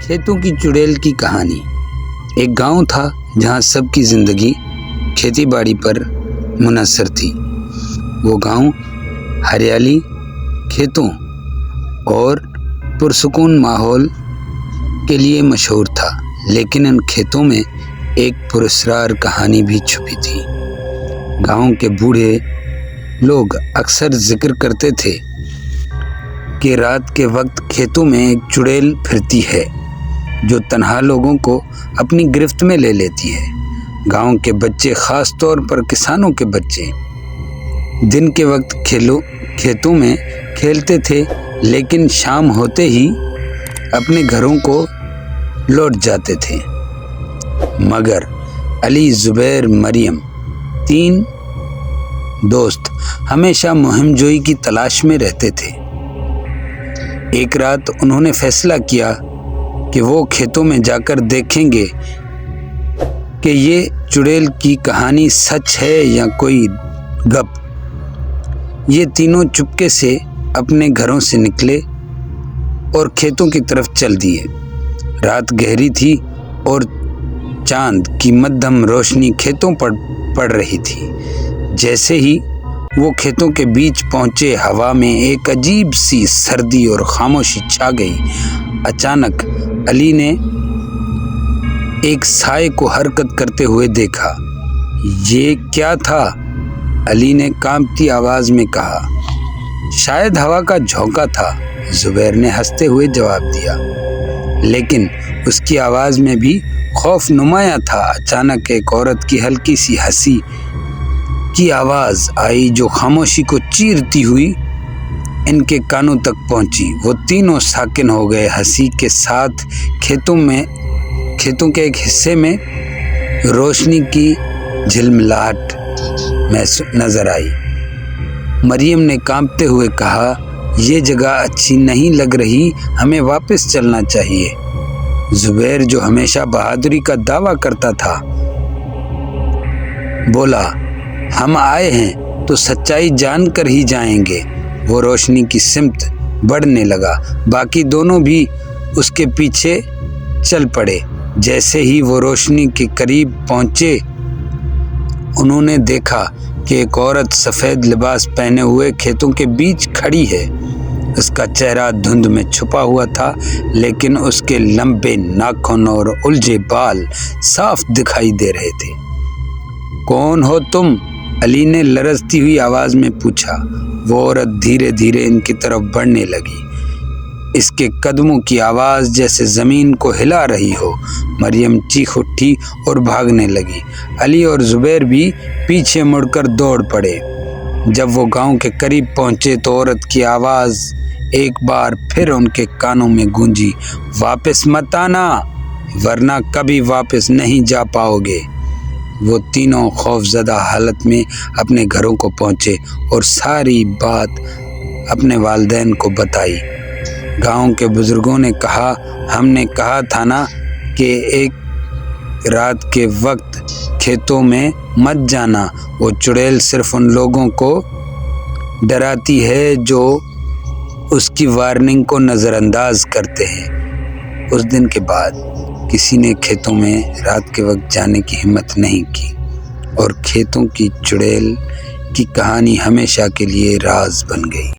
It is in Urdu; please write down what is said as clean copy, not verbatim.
کھیتوں کی چڑیل کی کہانی۔ ایک گاؤں تھا جہاں سب کی زندگی کھیتی باڑی پر منحصر تھی۔ وہ گاؤں ہریالی، کھیتوں اور پرسکون ماحول کے لیے مشہور تھا، لیکن ان کھیتوں میں ایک پراسرار کہانی بھی چھپی تھی۔ گاؤں کے بوڑھے لوگ اکثر ذکر کرتے تھے کہ رات کے وقت کھیتوں میں ایک چڑیل پھرتی ہے جو تنہا لوگوں کو اپنی گرفت میں لے لیتی ہے۔ گاؤں کے بچے، خاص طور پر کسانوں کے بچے، دن کے وقت کھیتوں میں کھیلتے تھے، لیکن شام ہوتے ہی اپنے گھروں کو لوٹ جاتے تھے۔ مگر علی، زبیر، مریم، 3 دوست ہمیشہ مہم جوئی کی تلاش میں رہتے تھے۔ ایک رات انہوں نے فیصلہ کیا کہ وہ کھیتوں میں جا کر دیکھیں گے کہ یہ چڑیل کی کہانی سچ ہے یا کوئی گپ۔ یہ تینوں چپکے سے اپنے گھروں سے نکلے اور کھیتوں کی طرف چل دیے۔ رات گہری تھی اور چاند کی مدھم روشنی کھیتوں پر پڑ رہی تھی۔ جیسے ہی وہ کھیتوں کے بیچ پہنچے، ہوا میں ایک عجیب سی سردی اور خاموشی چھا گئی۔ اچانک علی نے ایک سائے کو حرکت کرتے ہوئے دیکھا۔ یہ کیا تھا؟ علی نے کانپتی آواز میں کہا۔ شاید ہوا کا جھونکا تھا، زبیر نے ہنستے ہوئے جواب دیا، لیکن اس کی آواز میں بھی خوف نمایاں تھا۔ اچانک ایک عورت کی ہلکی سی ہنسی کی آواز آئی جو خاموشی کو چیرتی ہوئی ان کے کانوں تک پہنچی۔ وہ تینوں ساکن ہو گئے۔ ہنسی کے ساتھ کھیتوں کے ایک حصے میں روشنی کی جھلملاہٹ نظر آئی۔ مریم نے کانپتے ہوئے کہا، یہ جگہ اچھی نہیں لگ رہی، ہمیں واپس چلنا چاہیے۔ زبیر، جو ہمیشہ بہادری کا دعویٰ کرتا تھا، بولا، ہم آئے ہیں تو سچائی جان کر ہی جائیں گے۔ وہ روشنی کی سمت بڑھنے لگا، باقی دونوں بھی اس کے پیچھے چل پڑے۔ جیسے ہی وہ روشنی کے قریب پہنچے، انہوں نے دیکھا کہ ایک عورت سفید لباس پہنے ہوئے کھیتوں کے بیچ کھڑی ہے۔ اس کا چہرہ دھند میں چھپا ہوا تھا، لیکن اس کے لمبے ناخن اور الجھے بال صاف دکھائی دے رہے تھے۔ کون ہو تم؟ علی نے لرزتی ہوئی آواز میں پوچھا۔ وہ عورت دھیرے دھیرے ان کی طرف بڑھنے لگی، اس کے قدموں کی آواز جیسے زمین کو ہلا رہی ہو۔ مریم چیخ اٹھی اور بھاگنے لگی۔ علی اور زبیر بھی پیچھے مڑ کر دوڑ پڑے۔ جب وہ گاؤں کے قریب پہنچے تو عورت کی آواز ایک بار پھر ان کے کانوں میں گونجی، واپس مت آنا ورنہ کبھی واپس نہیں جا پاؤ گے۔ وہ تینوں خوف زدہ حالت میں اپنے گھروں کو پہنچے اور ساری بات اپنے والدین کو بتائی۔ گاؤں کے بزرگوں نے کہا، ہم نے کہا تھا نا کہ ایک رات کے وقت کھیتوں میں مت جانا۔ وہ چڑیل صرف ان لوگوں کو ڈراتی ہے جو اس کی وارننگ کو نظر انداز کرتے ہیں۔ اس دن کے بعد کسی نے کھیتوں میں رات کے وقت جانے کی ہمت نہیں کی، اور کھیتوں کی چڑیل کی کہانی ہمیشہ کے لیے راز بن گئی۔